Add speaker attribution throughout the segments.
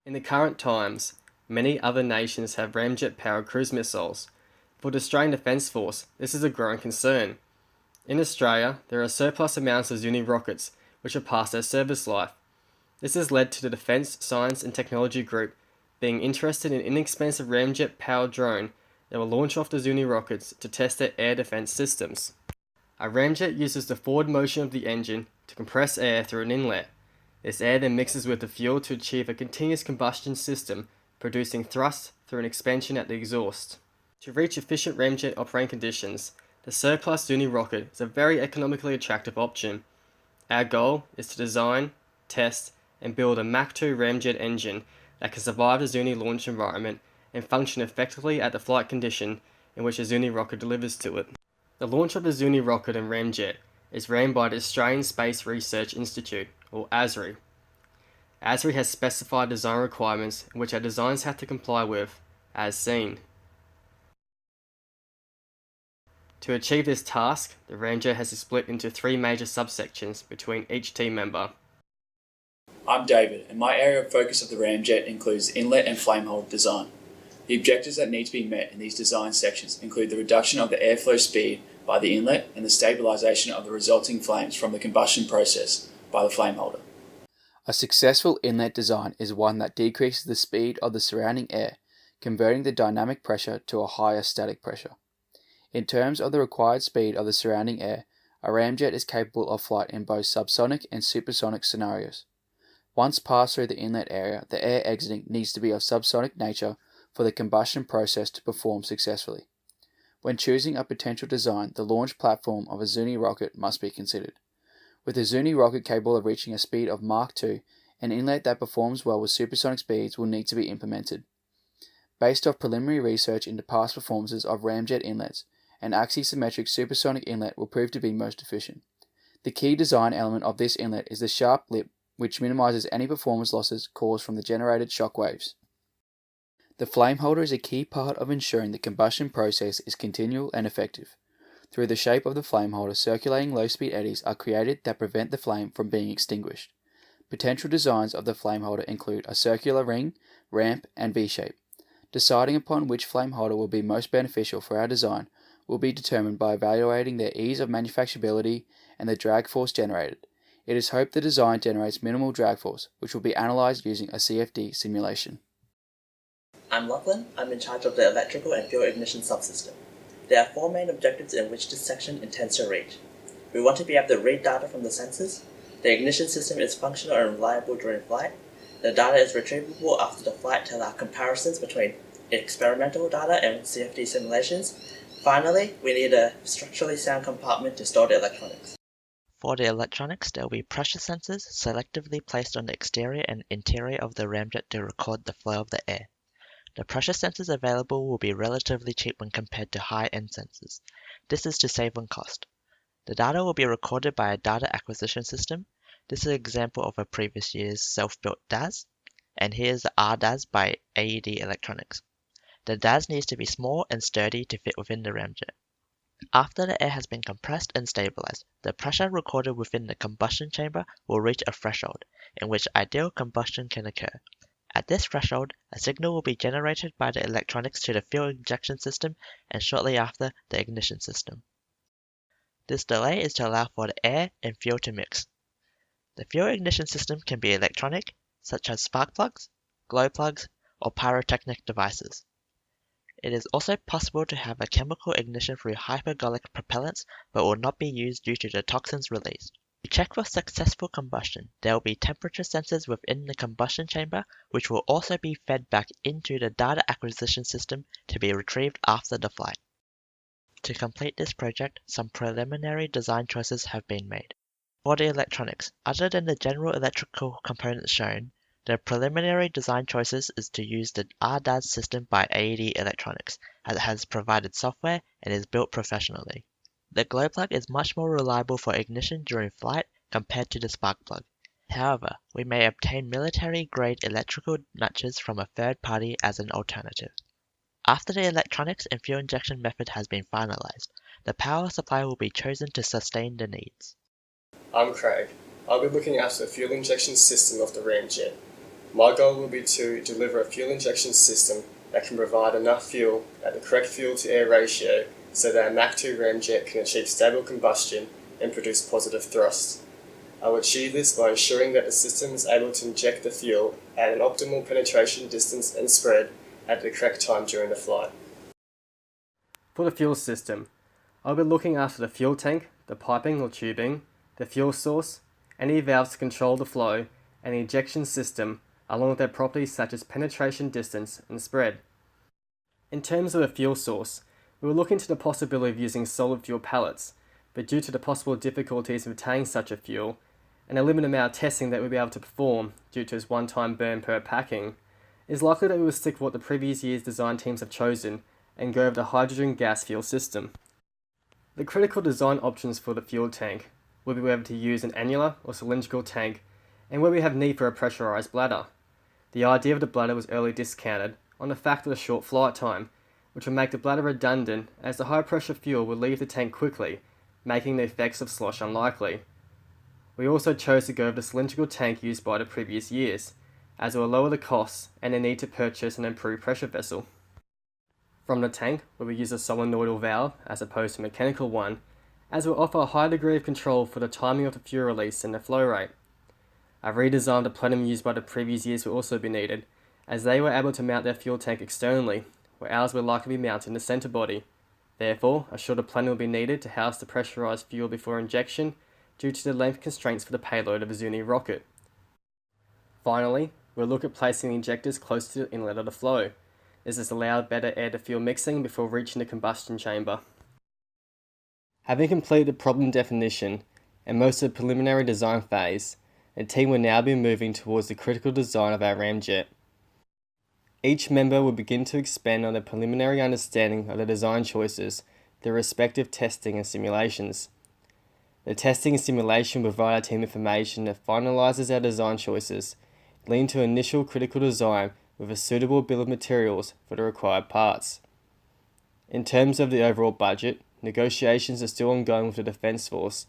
Speaker 1: In the current times, many other nations have ramjet-powered cruise missiles. For the Australian Defence Force, this is a growing concern. In Australia, there are surplus amounts of Zuni rockets which are past their service life. This has led to the Defence Science and Technology Group being interested in an inexpensive ramjet-powered drone that will launch off the Zuni rockets to test their air defence systems. A ramjet uses the forward motion of the engine to compress air through an inlet. This air then mixes with the fuel to achieve a continuous combustion system, producing thrust through an expansion at the exhaust. To reach efficient ramjet operating conditions, the surplus Zuni rocket is a very economically attractive option. Our goal is to design, test, and build a Mach 2 ramjet engine that can survive the Zuni launch environment and function effectively at the flight condition in which a Zuni rocket delivers to it. The launch of the Zuni rocket and ramjet is ran by the Australian Space Research Institute, or ASRI. ASRI has specified design requirements which our designs have to comply with, as seen. To achieve this task, the ramjet has split into 3 major subsections between each team member.
Speaker 2: I'm David, and my area of focus of the ramjet includes inlet and flame holder design. The objectives that need to be met in these design sections include the reduction of the airflow speed by the inlet and the stabilisation of the resulting flames from the combustion process by the flame holder.
Speaker 3: A successful inlet design is one that decreases the speed of the surrounding air, converting the dynamic pressure to a higher static pressure. In terms of the required speed of the surrounding air, a ramjet is capable of flight in both subsonic and supersonic scenarios. Once passed through the inlet area, the air exiting needs to be of subsonic nature for the combustion process to perform successfully. When choosing a potential design, the launch platform of a Zuni rocket must be considered. With a Zuni rocket capable of reaching a speed of Mach 2, an inlet that performs well with supersonic speeds will need to be implemented. Based off preliminary research into past performances of ramjet inlets, an axisymmetric supersonic inlet will prove to be most efficient. The key design element of this inlet is the sharp lip, which minimizes any performance losses caused from the generated shock waves. The flame holder is a key part of ensuring the combustion process is continual and effective. Through the shape of the flame holder, circulating low-speed eddies are created that prevent the flame from being extinguished. Potential designs of the flame holder include a circular ring, ramp, and V-shape. Deciding upon which flame holder will be most beneficial for our design will be determined by evaluating their ease of manufacturability and the drag force generated. It is hoped the design generates minimal drag force, which will be analysed using a CFD simulation.
Speaker 4: I'm Lachlan. I'm in charge of the electrical and fuel ignition subsystem. There are 4 main objectives in which this section intends to reach. We want to be able to read data from the sensors. The ignition system is functional and reliable during flight. The data is retrievable after the flight to allow comparisons between experimental data and CFD simulations. Finally, we need a structurally sound compartment to store the electronics.
Speaker 5: For the electronics, there will be pressure sensors selectively placed on the exterior and interior of the ramjet to record the flow of the air. The pressure sensors available will be relatively cheap when compared to high-end sensors. This is to save on cost. The data will be recorded by a data acquisition system. This is an example of a previous year's self-built DAS, and here's the RDAS by AED Electronics. The DAS needs to be small and sturdy to fit within the ramjet. After the air has been compressed and stabilized, the pressure recorded within the combustion chamber will reach a threshold in which ideal combustion can occur. At this threshold, a signal will be generated by the electronics to the fuel injection system and shortly after, the ignition system. This delay is to allow for the air and fuel to mix. The fuel ignition system can be electronic, such as spark plugs, glow plugs, or pyrotechnic devices. It is also possible to have a chemical ignition through hypergolic propellants, but will not be used due to the toxins released. To check for successful combustion, there will be temperature sensors within the combustion chamber, which will also be fed back into the data acquisition system to be retrieved after the flight. To complete this project, some preliminary design choices have been made. For the electronics, other than the general electrical components shown, the preliminary design choices is to use the RDAS system by AED Electronics, as it has provided software and is built professionally. The glow plug is much more reliable for ignition during flight compared to the spark plug. However, we may obtain military-grade electrical notches from a third party as an alternative. After the electronics and fuel injection method has been finalized, the power supply will be chosen to sustain the needs.
Speaker 1: I'm Craig. I'll be looking after the fuel injection system of the ramjet. My goal will be to deliver a fuel injection system that can provide enough fuel at the correct fuel-to-air ratio so that a Mach 2 ramjet can achieve stable combustion and produce positive thrust. I will achieve this by ensuring that the system is able to inject the fuel at an optimal penetration distance and spread at the correct time during the flight. For the fuel system, I'll be looking after the fuel tank, the piping or tubing, the fuel source, any valves to control the flow, and the ejection system, along with their properties such as penetration distance and spread. In terms of the fuel source, we will look into the possibility of using solid fuel pellets, but due to the possible difficulties of obtaining such a fuel, and a limited amount of testing that we'll be able to perform due to its one-time burn per packing, it is likely that we will stick with what the previous year's design teams have chosen and go over the hydrogen gas fuel system. The critical design options for the fuel tank will be whether to use an annular or cylindrical tank and where we have need for a pressurized bladder. The idea of the bladder was early discounted on the fact of the short flight time, which would make the bladder redundant as the high pressure fuel would leave the tank quickly, making the effects of slosh unlikely. We also chose to go with the cylindrical tank used by the previous years, as it will lower the costs and the need to purchase an improved pressure vessel. From the tank, we will use a solenoidal valve as opposed to a mechanical one, as it will offer a high degree of control for the timing of the fuel release and the flow rate. A redesigned the plenum used by the previous years will also be needed, as they were able to mount their fuel tank externally, where ours will likely be mounted in the centre body. Therefore, a shorter plenum will be needed to house the pressurised fuel before injection due to the length constraints for the payload of a Zuni rocket. Finally, we'll look at placing the injectors close to the inlet of the flow. This has allowed better air-to-fuel mixing before reaching the combustion chamber. Having completed the problem definition and most of the preliminary design phase, the team will now be moving towards the critical design of our ramjet. Each member will begin to expand on the preliminary understanding of the design choices, their respective testing and simulations. The testing and simulation will provide our team information that finalises our design choices, leading to initial critical design with a suitable bill of materials for the required parts. In terms of the overall budget, negotiations are still ongoing with the Defence Force,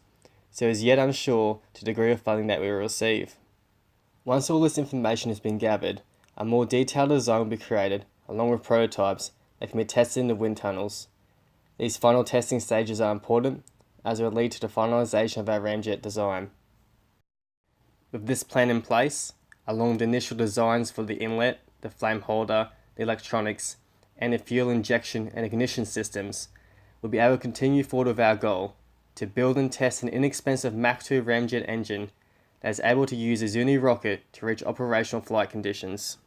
Speaker 1: so it is yet unsure to the degree of funding that we will receive. Once all this information has been gathered, a more detailed design will be created, along with prototypes that can be tested in the wind tunnels. These final testing stages are important, as it will lead to the finalisation of our ramjet design. With this plan in place, along with the initial designs for the inlet, the flame holder, the electronics, and the fuel injection and ignition systems, we'll be able to continue forward with our goal to build and test an inexpensive Mach 2 ramjet engine that is able to use a Zuni rocket to reach operational flight conditions.